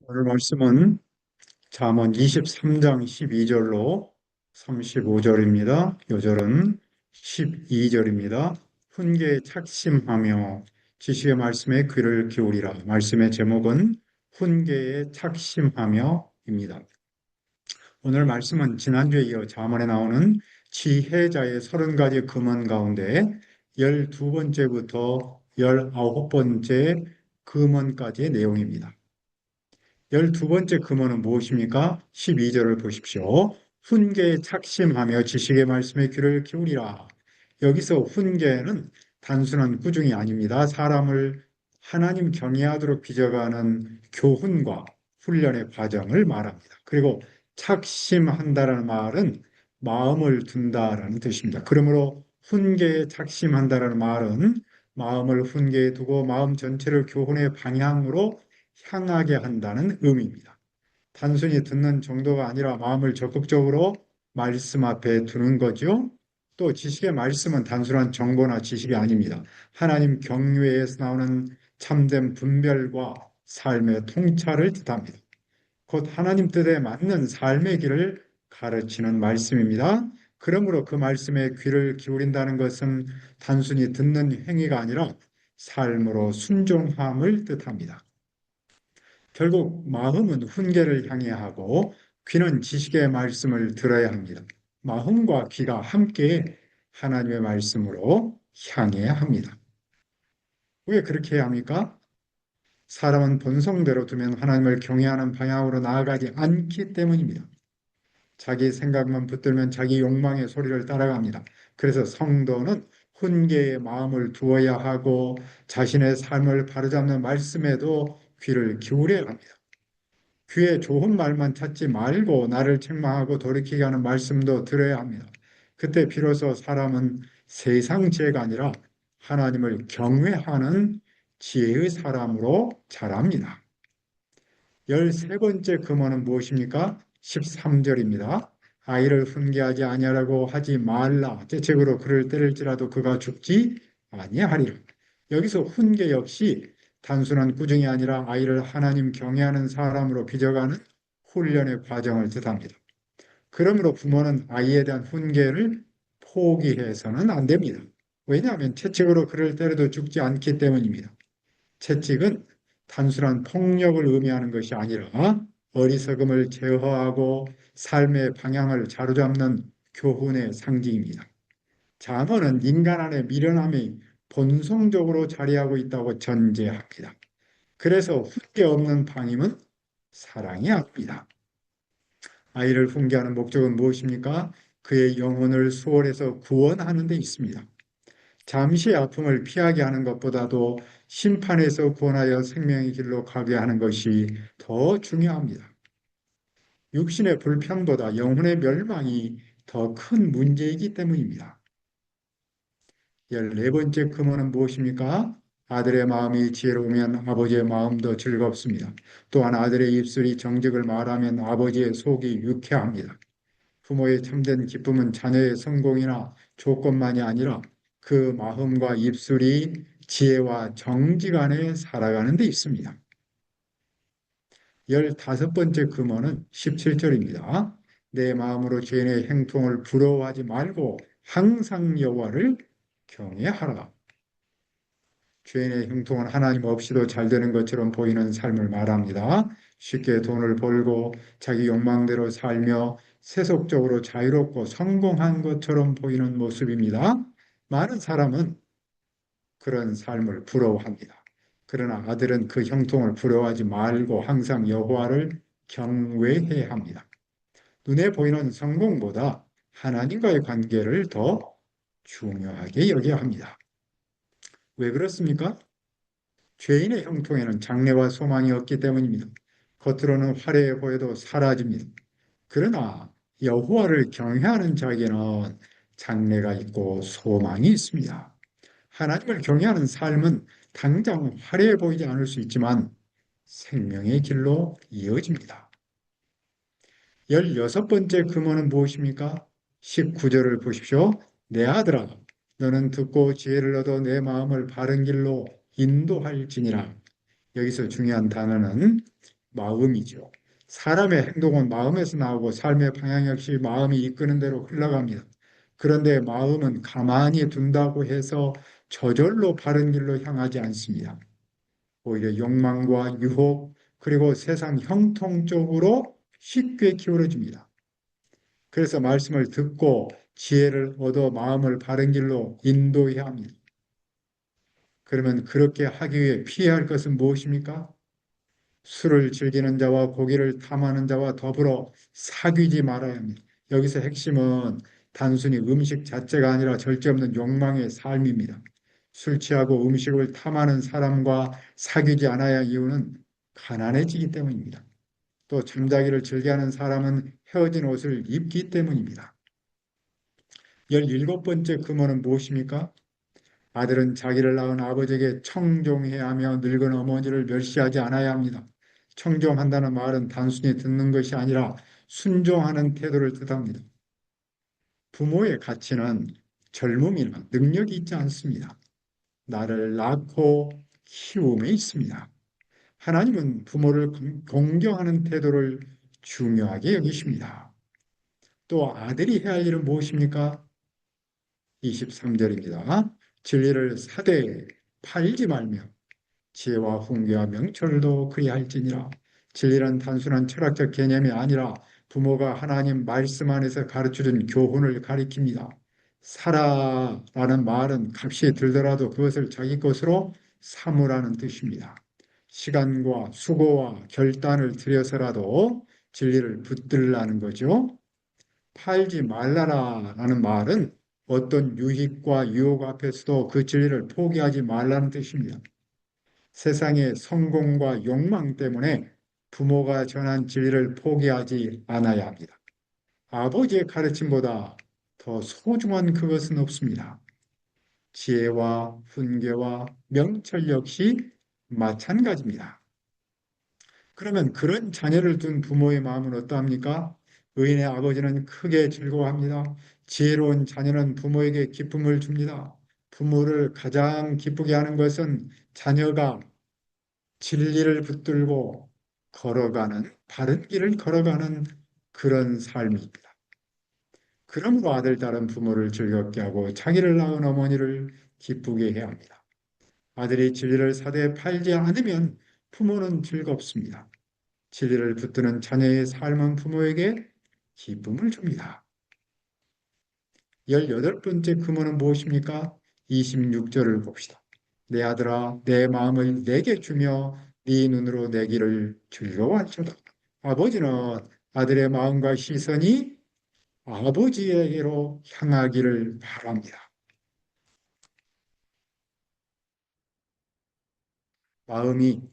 오늘 말씀은 잠언 23장 12절로 35절입니다. 요절은 12절입니다. 훈계에 착심하며 지식의 말씀에 귀를 기울이라. 말씀의 제목은 훈계에 착심하며입니다. 오늘 말씀은 지난주에 이어 잠언에 나오는 지혜자의 30가지 금언 가운데 12번째부터 19번째 금언까지의 내용입니다. 12번째 금어는 무엇입니까? 12절을 보십시오. 훈계에 착심하며 지식의 말씀에 귀를 기울이라. 여기서 훈계는 단순한 구중이 아닙니다. 사람을 하나님 경외하도록 빚어가는 교훈과 훈련의 과정을 말합니다. 그리고 착심한다라는 말은 마음을 둔다라는 뜻입니다. 그러므로 훈계에 착심한다라는 말은 마음을 훈계에 두고 마음 전체를 교훈의 방향으로 향하게 한다는 의미입니다. 단순히 듣는 정도가 아니라 마음을 적극적으로 말씀 앞에 두는 거죠. 또 지식의 말씀은 단순한 정보나 지식이 아닙니다. 하나님 경외에서 나오는 참된 분별과 삶의 통찰을 뜻합니다. 곧 하나님 뜻에 맞는 삶의 길을 가르치는 말씀입니다. 그러므로 그 말씀에 귀를 기울인다는 것은 단순히 듣는 행위가 아니라 삶으로 순종함을 뜻합니다. 결국 마음은 훈계를 향해 하고 귀는 지식의 말씀을 들어야 합니다. 마음과 귀가 함께 하나님의 말씀으로 향해야 합니다. 왜 그렇게 해야 합니까? 사람은 본성대로 두면 하나님을 경외하는 방향으로 나아가지 않기 때문입니다. 자기 생각만 붙들면 자기 욕망의 소리를 따라갑니다. 그래서 성도는 훈계의 마음을 두어야 하고 자신의 삶을 바로잡는 말씀에도 귀를 기울여야 합니다. 귀에 좋은 말만 찾지 말고 나를 책망하고 돌이키게 하는 말씀도 들어야 합니다. 그때 비로소 사람은 세상 지혜가 아니라 하나님을 경외하는 지혜의 사람으로 자랍니다. 13번째 금어는 무엇입니까? 13절입니다. 아이를 훈계하지 아니하라고 하지 말라. 재책으로 그를 때릴지라도 그가 죽지 아니하리라. 여기서 훈계 역시 단순한 구정이 아니라 아이를 하나님 경외하는 사람으로 빚어가는 훈련의 과정을 뜻합니다. 그러므로 부모는 아이에 대한 훈계를 포기해서는 안 됩니다. 왜냐하면 채찍으로 그를 때려도 죽지 않기 때문입니다. 채찍은 단순한 폭력을 의미하는 것이 아니라 어리석음을 제어하고 삶의 방향을 자로잡는 교훈의 상징입니다. 잠언은 인간 안에 미련함이 본성적으로 자리하고 있다고 전제합니다. 그래서 훈계 없는 방임은 사랑이 아닙니다. 아이를 훈계하는 목적은 무엇입니까? 그의 영혼을 수월해서 구원하는 데 있습니다. 잠시의 아픔을 피하게 하는 것보다도 심판에서 구원하여 생명의 길로 가게 하는 것이 더 중요합니다. 육신의 불평보다 영혼의 멸망이 더 큰 문제이기 때문입니다. 14번째 금어는 무엇입니까? 아들의 마음이 지혜로우면 아버지의 마음도 즐겁습니다. 또한 아들의 입술이 정직을 말하면 아버지의 속이 유쾌합니다. 부모의 참된 기쁨은 자녀의 성공이나 조건만이 아니라 그 마음과 입술이 지혜와 정직 안에 살아가는 데 있습니다. 15번째 금어는 17절입니다. 내 마음으로 죄인의 행통을 부러워하지 말고 항상 여호와를 경외하라. 죄인의 형통은 하나님 없이도 잘 되는 것처럼 보이는 삶을 말합니다. 쉽게 돈을 벌고 자기 욕망대로 살며 세속적으로 자유롭고 성공한 것처럼 보이는 모습입니다. 많은 사람은 그런 삶을 부러워합니다. 그러나 아들은 그 형통을 부러워하지 말고 항상 여호와를 경외해야 합니다. 눈에 보이는 성공보다 하나님과의 관계를 더 중요하게 여겨야 합니다. 왜 그렇습니까? 죄인의 형통에는 장래와 소망이 없기 때문입니다. 겉으로는 화려해 보여도 사라집니다. 그러나 여호와를 경외하는 자에게는 장래가 있고 소망이 있습니다. 하나님을 경외하는 삶은 당장 화려해 보이지 않을 수 있지만 생명의 길로 이어집니다. 16번째 금어는 무엇입니까? 19절을 보십시오. 내 아들아, 너는 듣고 지혜를 얻어 내 마음을 바른 길로 인도할지니라. 여기서 중요한 단어는 마음이죠. 사람의 행동은 마음에서 나오고 삶의 방향 역시 마음이 이끄는 대로 흘러갑니다. 그런데 마음은 가만히 둔다고 해서 저절로 바른 길로 향하지 않습니다. 오히려 욕망과 유혹, 그리고 세상 형통 쪽으로 쉽게 기울어집니다. 그래서 말씀을 듣고 지혜를 얻어 마음을 바른 길로 인도해야 합니다. 그러면 그렇게 하기 위해 피해야 할 것은 무엇입니까? 술을 즐기는 자와 고기를 탐하는 자와 더불어 사귀지 말아야 합니다. 여기서 핵심은 단순히 음식 자체가 아니라 절제 없는 욕망의 삶입니다. 술 취하고 음식을 탐하는 사람과 사귀지 않아야 할 이유는 가난해지기 때문입니다. 또 잠자기를 즐겨하는 사람은 헤어진 옷을 입기 때문입니다. 17번째 금어는 무엇입니까? 아들은 자기를 낳은 아버지에게 청종해야 하며 늙은 어머니를 멸시하지 않아야 합니다. 청종한다는 말은 단순히 듣는 것이 아니라 순종하는 태도를 뜻합니다. 부모의 가치는 젊음이나 능력이 있지 않습니다. 나를 낳고 키움에 있습니다. 하나님은 부모를 공경하는 태도를 중요하게 여기십니다. 또 아들이 해야 할 일은 무엇입니까? 23절입니다. 진리를 사대에 팔지 말며 지혜와 훈계와 명철도 그리할지니라. 진리는 단순한 철학적 개념이 아니라 부모가 하나님 말씀 안에서 가르쳐준 교훈을 가리킵니다. 살아라는 말은 값이 들더라도 그것을 자기 것으로 삼으라는 뜻입니다. 시간과 수고와 결단을 들여서라도 진리를 붙들라는 거죠. 팔지 말라라는 말은 어떤 유익과 유혹 앞에서도 그 진리를 포기하지 말라는 뜻입니다. 세상의 성공과 욕망 때문에 부모가 전한 진리를 포기하지 않아야 합니다. 아버지의 가르침보다 더 소중한 그것은 없습니다. 지혜와 훈계와 명철 역시 마찬가지입니다. 그러면 그런 자녀를 둔 부모의 마음은 어떠합니까? 의인의 아버지는 크게 즐거워합니다. 지혜로운 자녀는 부모에게 기쁨을 줍니다. 부모를 가장 기쁘게 하는 것은 자녀가 진리를 붙들고 걸어가는, 바른 길을 걸어가는 그런 삶입니다. 그러므로 아들, 딸은 부모를 즐겁게 하고 자기를 낳은 어머니를 기쁘게 해야 합니다. 아들이 진리를 사대에 팔지 않으면 부모는 즐겁습니다. 진리를 붙드는 자녀의 삶은 부모에게 기쁨을 줍니다. 18번째 금어는 무엇입니까? 26절을 봅시다. 내 아들아, 내 마음을 내게 주며 네 눈으로 내 길을 즐거워할지어다. 아버지는 아들의 마음과 시선이 아버지에게로 향하기를 바랍니다.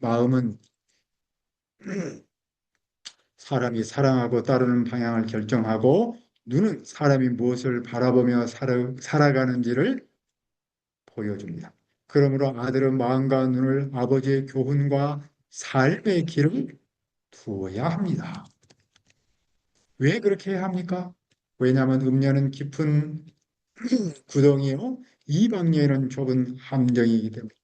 마음은 사람이 사랑하고 따르는 방향을 결정하고 눈은 사람이 무엇을 바라보며 살아가는지를 보여줍니다. 그러므로 아들은 마음과 눈을 아버지의 교훈과 삶의 길을 두어야 합니다. 왜 그렇게 해야 합니까? 왜냐하면 음녀는 깊은 구덩이요, 이방 여인은 좁은 함정이기 때문에.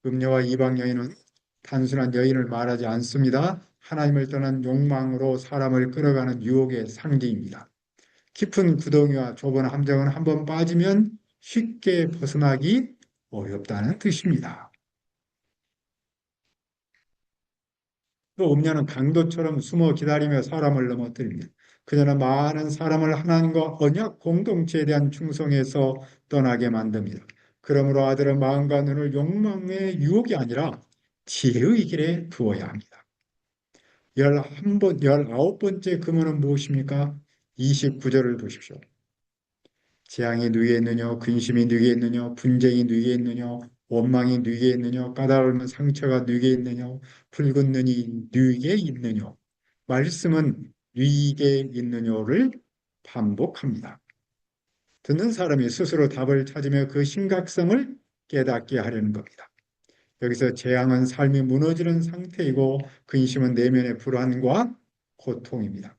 음녀와 이방 여인은 단순한 여인을 말하지 않습니다. 하나님을 떠난 욕망으로 사람을 끌어가는 유혹의 상징입니다. 깊은 구덩이와 좁은 함정은 한번 빠지면 쉽게 벗어나기 어렵다는 뜻입니다. 또 음녀는 강도처럼 숨어 기다리며 사람을 넘어뜨립니다. 그녀는 많은 사람을 하나님과 언약 공동체에 대한 충성에서 떠나게 만듭니다. 그러므로 아들은 마음과 눈을 욕망의 유혹이 아니라 지혜의 길에 두어야 합니다. 19번째 금어는 무엇입니까? 29절을 보십시오. 재앙이 누게 있느냐, 근심이 누게 있느냐, 분쟁이 누게 있느냐, 원망이 누게 있느냐, 까다로운 상처가 누게 있느냐, 붉은 눈이 누게 있느냐. 말씀은 누게 있느냐를 반복합니다. 듣는 사람이 스스로 답을 찾으며 그 심각성을 깨닫게 하려는 겁니다. 여기서 재앙은 삶이 무너지는 상태이고 근심은 내면의 불안과 고통입니다.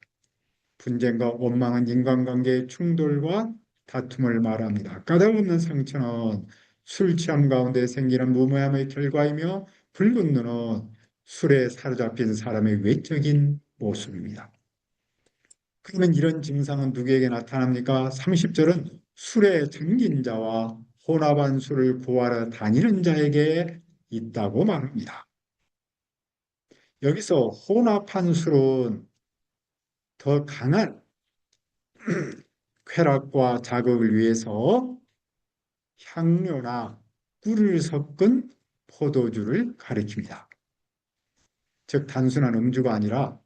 분쟁과 원망은 인간관계의 충돌과 다툼을 말합니다. 까닭없는 상처는 술 취함 가운데 생기는 무모함의 결과이며 붉은 눈은 술에 사로잡힌 사람의 외적인 모습입니다. 그러면 이런 증상은 누구에게 나타납니까? 30절은 술에 잠긴 자와 혼합한 술을 구하러 다니는 자에게 있다고 말합니다. 여기서 혼합한 술은 더 강한 쾌락과 자극을 위해서 향료나 꿀을 섞은 포도주를 가리킵니다. 즉 단순한 음주가 아니라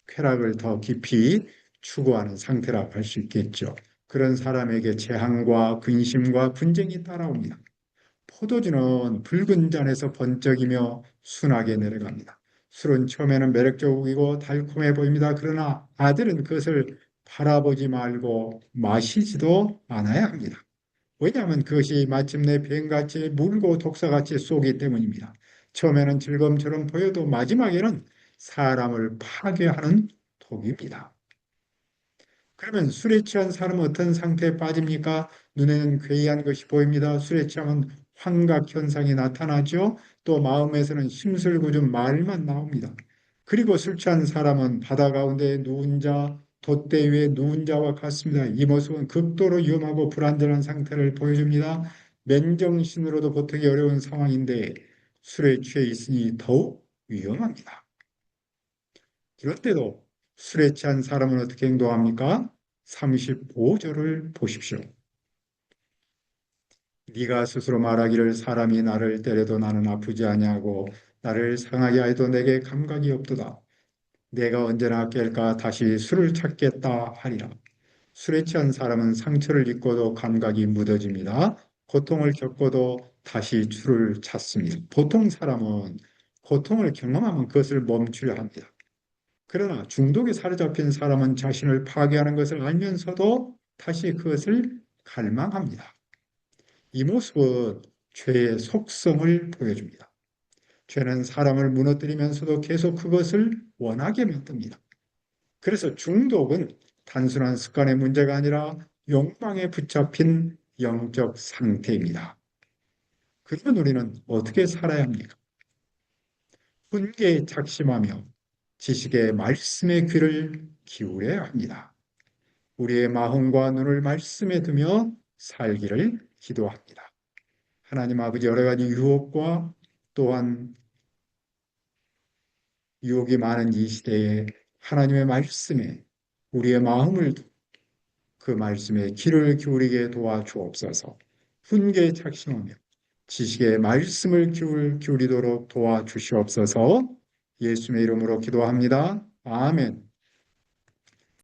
쾌락을 더 깊이 추구하는 상태라고 할 수 있겠죠. 그런 사람에게 재앙과 근심과 분쟁이 따라옵니다. 포도주는 붉은 잔에서 번쩍이며 순하게 내려갑니다. 술은 처음에는 매력적이고 달콤해 보입니다. 그러나 아들은 그것을 바라보지 말고 마시지도 않아야 합니다. 왜냐하면 그것이 마침내 뱀같이 물고 독사같이 쏘기 때문입니다. 처음에는 즐거움처럼 보여도 마지막에는 사람을 파괴하는 독입니다. 그러면 술에 취한 사람은 어떤 상태에 빠집니까? 눈에는 괴이한 것이 보입니다. 술에 취하면 환각 현상이 나타나죠. 또 마음에서는 심술궂은 말만 나옵니다. 그리고 술 취한 사람은 바다 가운데 누운 자, 돛대 위에 누운 자와 같습니다. 이 모습은 극도로 위험하고 불안전한 상태를 보여줍니다. 맨정신으로도 버티기 어려운 상황인데 술에 취해 있으니 더욱 위험합니다. 그럴 때도 술에 취한 사람은 어떻게 행동합니까? 35절을 보십시오. 네가 스스로 말하기를 사람이 나를 때려도 나는 아프지 아니하고 나를 상하게 하여도 내게 감각이 없도다. 내가 언제나 깰까 다시 술을 찾겠다 하리라. 술에 취한 사람은 상처를 입고도 감각이 묻어집니다. 고통을 겪고도 다시 술을 찾습니다. 보통 사람은 고통을 경험하면 그것을 멈추려 합니다. 그러나 중독에 사로잡힌 사람은 자신을 파괴하는 것을 알면서도 다시 그것을 갈망합니다. 이 모습은 죄의 속성을 보여줍니다. 죄는 사람을 무너뜨리면서도 계속 그것을 원하게 만듭니다. 그래서 중독은 단순한 습관의 문제가 아니라 욕망에 붙잡힌 영적 상태입니다. 그러면 우리는 어떻게 살아야 합니까? 훈계에 작심하며 지식의 말씀의 귀를 기울여야 합니다. 우리의 마음과 눈을 말씀에 두며 살기를 기도합니다. 하나님 아버지 여러 가지 유혹과 또한 유혹이 많은 이 시대에 하나님의 말씀에 우리의 마음을 그 말씀에 귀를 기울이게 도와주옵소서. 훈계에 착심하며 지식의 말씀을 기울이도록 도와주시옵소서. 예수님의 이름으로 기도합니다. 아멘.